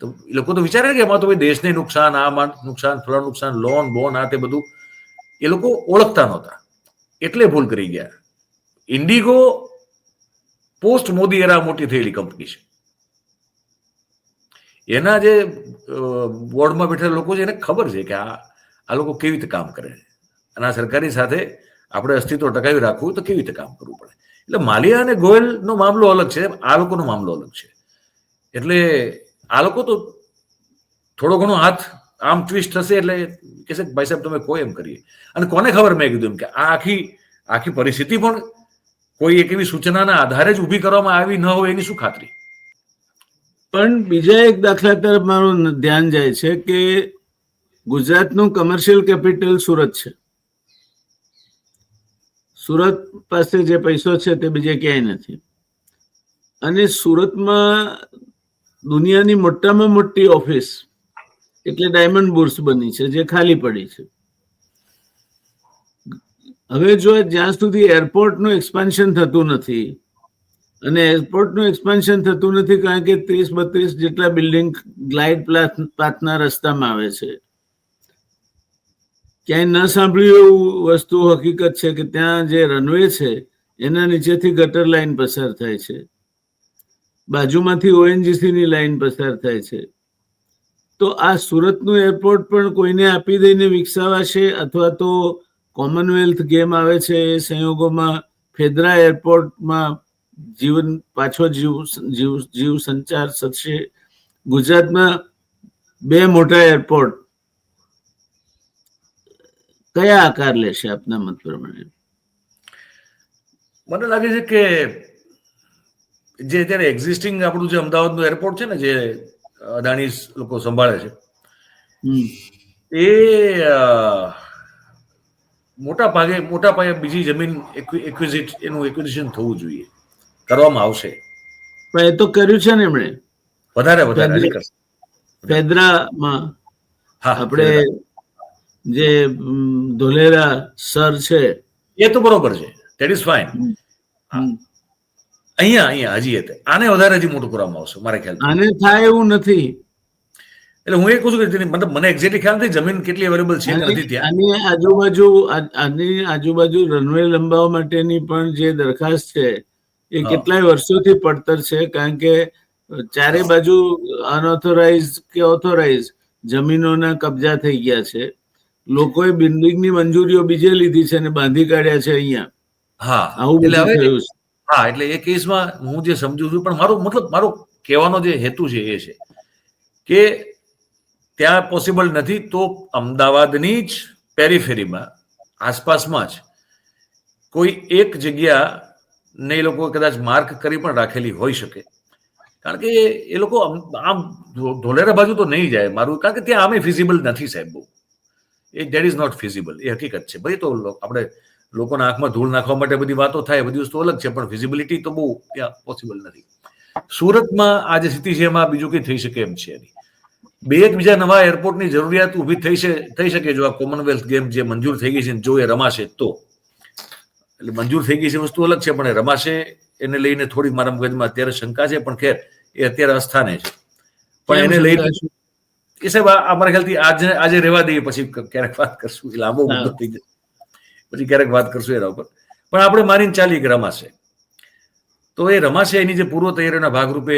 તો એ લોકો તો વિચારે કે એમાં તો ભાઈ દેશને નુકસાન, આમાં નુકસાન, ફલા નુકસાન, લોન બોન, આ તે બધું એ લોકો ઓળખતા નહોતા, એટલે ભૂલ કરી ગયા. ઇન્ડિગો પોસ્ટ મોદી એરા મોટી થયેલી કંપની છે. એના જે બોર્ડમાં બેઠેલા લોકો છે એને ખબર છે કે આ લોકો કેવી રીતે કામ કરે છે, અને આ સરકારની સાથે આપણે અસ્તિત્વ ટકાવી રાખવું તો કેવી રીતે કામ કરવું પડે. એટલે માલિયા અને ગોયલનો મામલો અલગ છે, આ લોકોનો મામલો અલગ છે. એટલે આ લોકો તો થોડો ઘણો હાથ આમ ટ્વિસ્ટ થશે એટલે કહેશે ભાઈ સાહેબ તમે કોઈ એમ કરીએ. અને કોને ખબર, મેં કીધું એમ કે આ આખી પરિસ્થિતિ પણ કોઈ એક એવી સૂચનાના આધારે જ ઊભી કરવામાં આવી ન હોય એની શું ખાતરી. પણ બીજા એક દાખલા તરફ મારું ધ્યાન જાય છે કે ગુજરાતનું કમર્શિયલ કેપિટલ સુરત છે. સુરત પાસે જે પૈસો છે તે બીજે ક્યાંય નથી. અને સુરતમાં દુનિયાની મોટામાં મોટી ઓફિસ એટલે ડાયમંડ બુર્સ બની છે, જે ખાલી પડી છે. હવે જો જ્યાં સુધી એરપોર્ટનું એક્સપાન્શન થતું નથી, અને એરપોર્ટનું એક્સપાન્શન થતું નથી કારણ કે 30-32 જેટલા બિલ્ડિંગ ગ્લાઇડ પાથના રસ્તામાં આવે છે. ક્યાંય ન સાંભળ્યું એવું વસ્તુ હકીકત છે કે ત્યાં જે રનવે છે એના નીચેથી ગટર લાઈન પસાર થાય છે, બાજુમાંથી ONGC ની લાઈન પસાર થાય છે. તો આ સુરતનું એરપોર્ટ પણ કોઈને આપી દઈને વિકસાવાશે, અથવા તો કોમનવેલ્થ ગેમ આવે છે એ સંયોગોમાં ફેદરા એરપોર્ટમાં પાછો જીવ સંચાર થશે. ગુજરાતમાં 2 મોટા એરપોર્ટ કયા આકાર લેશે આપના મત પ્રમાણે? મને લાગે છે કે જે અત્યારે એક્ઝિસ્ટિંગ આપણું જે અમદાવાદનું એરપોર્ટ છે ને, જે અદાણી લોકો સંભાળે છે, એ મોટા પાયે બીજી જમીન એનું એક્વિઝિશન થવું જોઈએ, કરવામાં આવશે. પણ એ તો કર્યું છે ને એમણે, વધારે ફેદરામાં. આપણે જે ધોલેરા સર છે એ તો બરોબર છે, ધેટ ઇઝ ફાઇન. અહીંયા હજી આને વધારે હજી મોટું કરવામાં આવશે મારા ખ્યાલ. આને થાય એવું નથી. એટલે હું એ કહું છું કે મતલબ મને એક્ઝેક્ટલી ખ્યાલ નથી જમીન કેટલી અવેલેબલ છે કે નથી ત્યાં. આની આજુબાજુ રનવે લંબાવવા માટેની પણ જે દરખાસ્ત છે એ કેટલાય વર્ષોથી પડતર છે, કારણ કે ચારે બાજુ અનઓથોરાઇઝ કે ઓથોરાઇઝ જમીનોના કબજા થઈ ગયા છે. લોકોએ બિલ્ડિંગની મંજૂરીઓ બીજે લીધી છે અને બાંધી કાઢ્યા છે અહીંયા. આવું બધું થયું છે. હા, એટલે એ કેસમાં હું જે સમજુ છું, પણ મારો કહેવાનો જે હેતુ છે એ છે કે ત્યાં પોસિબલ નથી તો અમદાવાદની જ પેરીફેરીમાં, આસપાસમાં જ કોઈ એક જગ્યા ને એ લોકો કદાચ માર્ક કરી પણ રાખેલી હોઈ શકે. કારણ કે એ લોકો આમ ધોલેરા બાજુ તો નહીં જાય મારું, કારણ કે ત્યાં આમે ફિઝિબલ નથી સાહેબ. બહુ દેટ ઇઝ નોટ ફિઝિબલ, એ હકીકત છે. ભાઈ તો આપણે લોકોના આંખમાં ધૂળ નાખવા માટે બધી વાતો થાય, બધી વસ્તુ અલગ છે, પણ ફિઝિબિલિટી તો બહુ ત્યાં પોસિબલ નથી. સુરતમાં આ જે સ્થિતિ છે એમાં બીજું કંઈ થઈ શકે એમ છે નહીં. 2 બીજા નવા એરપોર્ટની જરૂરિયાત ઊભી થઈ શકે જો આ કોમનવેલ્થ ગેમ જે મંજૂર થઈ ગઈ છે જો એ રમાશે તો. એટલે મંજૂર થઈ ગઈ છે વસ્તુ અલગ છે, પણ એ રમાશે એને લઈને થોડી મારા મગજમાં અત્યારે શંકા છે, પણ ખેર એ અત્યારે અસ્થાને છે. પણ એને લઈને એ સાહેબ અમારા ખ્યાલથી આજે રહેવા દઈએ, પછી ક્યારેક વાત કરશું. એ લાંબો મુદ્દો થઈ જાય, પછી ક્યારેક વાત કરશું એના ઉપર. પણ આપણે માનીને ચાલીએ કે રમાશે. તો એ રમાશે એની જે પૂર્વ તૈયારીના ભાગરૂપે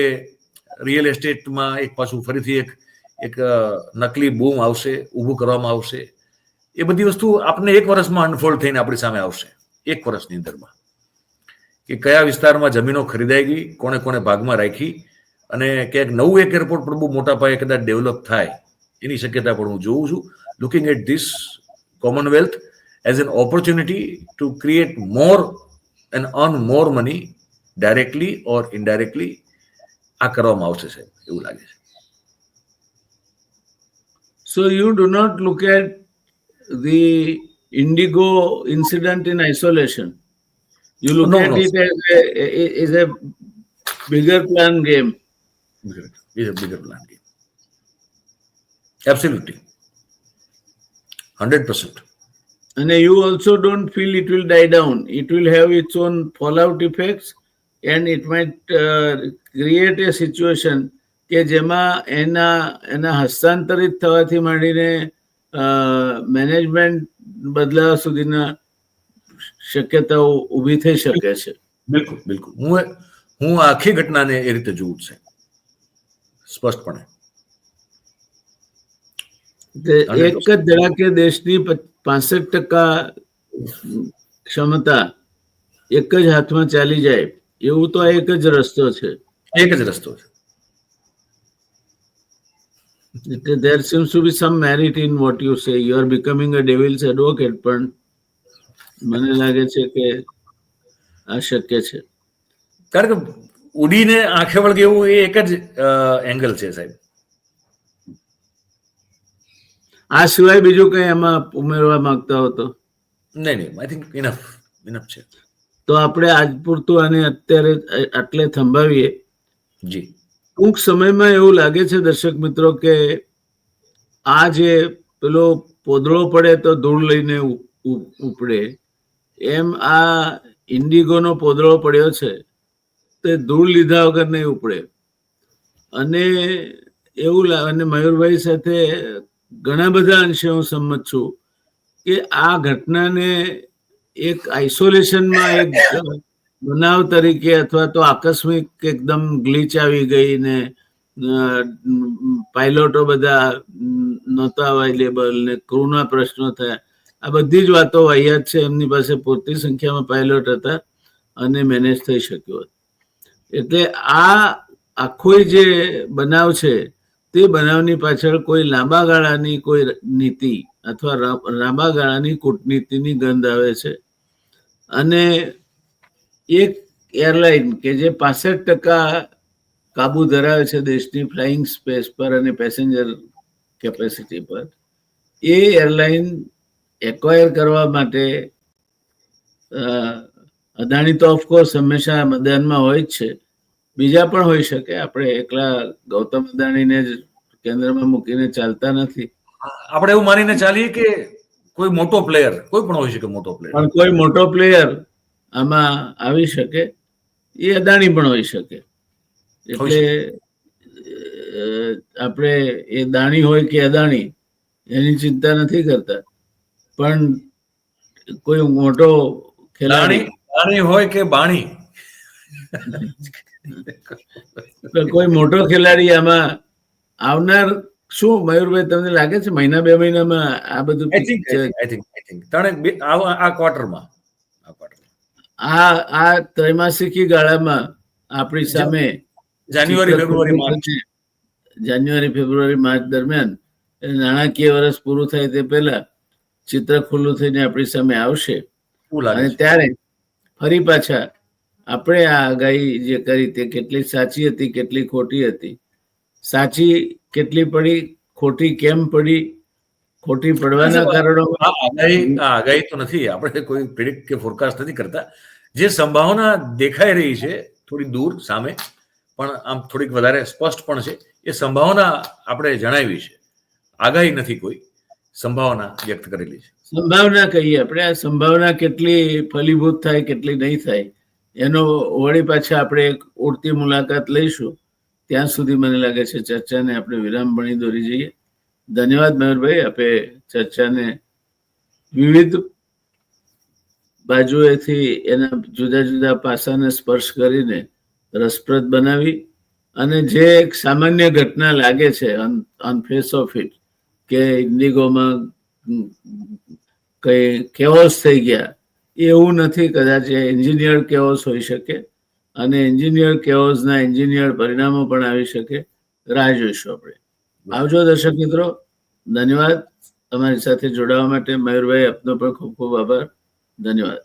રિયલ એસ્ટેટમાં એક પાછું ફરીથી એક નકલી બૂમ આવશે, ઊભું કરવામાં આવશે. એ બધી વસ્તુ આપને 1 વર્ષમાં અનફોલ્ડ થઈને આપણી સામે આવશે, 1 વર્ષની અંદરમાં, કે કયા વિસ્તારમાં જમીનો ખરીદાઈ ગઈ, કોને કોને ભાગમાં રાખી, અને ક્યાંક નવું એક એરપોર્ટ પણ બહુ મોટા પાયે કદાચ ડેવલપ થાય એની શક્યતા પણ હું જોઉં છું. Looking at this Commonwealth as an opportunity to create more and earn more money directly or indirectly આ કરવામાં આવશે સાહેબ, એવું લાગે છે. So you do not look at the Indigo incident in isolation. You look at it as a bigger plan game. It's a bigger plan game. Absolutely. 100%. And you also don't feel it will die down. It will have its own fallout effects, and it might create a situation કે જેમાં એના હસ્તાંતરિત થવાથી માંડીને management બદલાવા સુધીના શક્યતાઓ ઊભી થઈ શકે છે. બિલકુલ બિલકુલ હું આખી ઘટનાને એ રીતે જોઉં છે સ્પષ્ટપણે. એક જ ધડાકે દેશની 65% ક્ષમતા એક જ હાથમાં ચાલી જાય એવું તો આ એક જ રસ્તો છે. એક જ રસ્તો છે. there seems to be some merit in what you say. You are becoming a devil's advocate, પણ મને લાગે છે કે આ શક્ય છે. કારણ કે ઉડીને આંખે વળગેવું એ એક જ એંગલ છે સાહેબ. આ સિવાય બીજું કઈ એમાં ઉમેરવા માંગતા હો તો? નહીં, આઈ થિંક ઇનફ છે. તો આપણે આજ પૂરતું આને અત્યારે આટલે થંભાવીએ. જી. ટૂંક સમયમાં એવું લાગે છે દર્શક મિત્રો કે આ જે પેલો પોદળો પડે તો ધૂળ લઈને ઉપડે, એમ આ ઇન્ડિગોનો પોદળો પડ્યો છે તે ધૂળ લીધા વગર નહીં ઉપડે. અને એવું અને મયુરભાઈ સાથે ઘણા બધા અંશે હું સંમત છું કે આ ઘટનાને એક આઇસોલેશનમાં એક બનાવ તરીકે અથવા તો આકસ્મિક એકદમ ગ્લિચ આવી ગઈ ને પાયલોટો બધા નહોતા અવેલેબલ ને ક્રૂના પ્રશ્નો થયા, આ બધી જ વાતો વાહિયાત છે. એમની પાસે પૂરતી સંખ્યામાં પાયલોટ હતા અને મેનેજ થઈ શક્યો. એટલે આ આખો જે બનાવ છે તે બનાવની પાછળ કોઈ લાંબા ગાળાની કોઈ નીતિ અથવા લાંબા ગાળાની કૂટનીતિની ગંધ આવે છે. અને એક એરલાઇન કે જે 65% કાબુ ધરાવે છે દેશની ફ્લાઇંગ સ્પેસ પર અને પેસેન્જર કેપેસિટી પર, એ એરલાઇન એક્વાયર કરવા માટે અદાણી તો ઓફકોર્સ હંમેશા મેદાનમાં હોય જ છે, બીજા પણ હોઈ શકે. આપણે એકલા ગૌતમ અદાણીને જ કેન્દ્રમાં મૂકીને ચાલતા નથી. આપણે એવું માનીને ચાલીએ કે કોઈ મોટો પ્લેયર, કોઈ પણ હોઈ શકે મોટો પ્લેયર, પણ કોઈ મોટો પ્લેયર આમાં આવી શકે, એ અદાણી પણ હોઈ શકે. એટલે આપણે એ દાણી હોય કે અદાણી એની ચિંતા નથી કરતા, પણ કોઈ મોટો ખેલાડી હોય કે બાણી, કોઈ મોટો ખેલાડી આમાં આવનાર શું મયુરભાઈ તમને લાગે છે મહિના 2 મહિનામાં આ બધું આ ક્વાર્ટરમાં આ ત્રૈમાસિકી ગાળામાં આપણી સામે જાન્યુઆરી ફેબ્રુઆરી માર્ચ દરમિયાન નાણાકીય વર્ષ પૂરું થાય તે પહેલા ચિત્ર ખુલ્લું થઈને આપણી સામે આવશે. અને ત્યારે ફરી પાછા આપણે આ આગાહી જે કરી તે કેટલી સાચી હતી, કેટલી ખોટી હતી, સાચી કેટલી પડી, ખોટી કેમ પડી, ખોટી પડવાના કારણો. આગાહી તો નથી, આપણે કોઈ પ્રિડિક્ટ કે ફોરકાસ્ટ નથી કરતા. જે સંભાવના દેખાઈ રહી છે થોડી દૂર સામે, પણ આમ થોડીક વધારે સ્પષ્ટ પણ છે, એ સંભાવના આપણે જણાવી છે. આગાહી નથી, કોઈ સંભાવના વ્યક્ત કરેલી છે. સંભાવના કહીએ આપણે. આ સંભાવના કેટલી ફલીભૂત થાય, કેટલી નહીં થાય, એનો વળી પાછા આપણે એક ઉડતી મુલાકાત લઈશું. ત્યાં સુધી મને લાગે છે ચર્ચાને આપણે વિરામ ભણી દોરી જઈએ. ધન્યવાદ મયુરભાઈ, આપે ચર્ચાને વિવિધ બાજુએથી એના જુદા જુદા પાસાને સ્પર્શ કરીને રસપ્રદ બનાવી. અને જે એક સામાન્ય ઘટના લાગે છે ઓન ફેસ ઓફ ઇટ કે ઇન્ડિગોમાં કઈ કેઓસ થઈ ગયા, એવું નથી. કદાચ એન્જિનિયર કેઓસ હોઈ શકે અને એન્જિનિયર કેઓસના એન્જિનિયર પરિણામો પણ આવી શકે. રાહ જોઈશું આપણે. આવજો દર્શક મિત્રો, ધન્યવાદ તમારી સાથે જોડાવા માટે. મયુરભાઈ, આપનો પણ ખૂબ ખૂબ આભાર. ધન્યવાદ.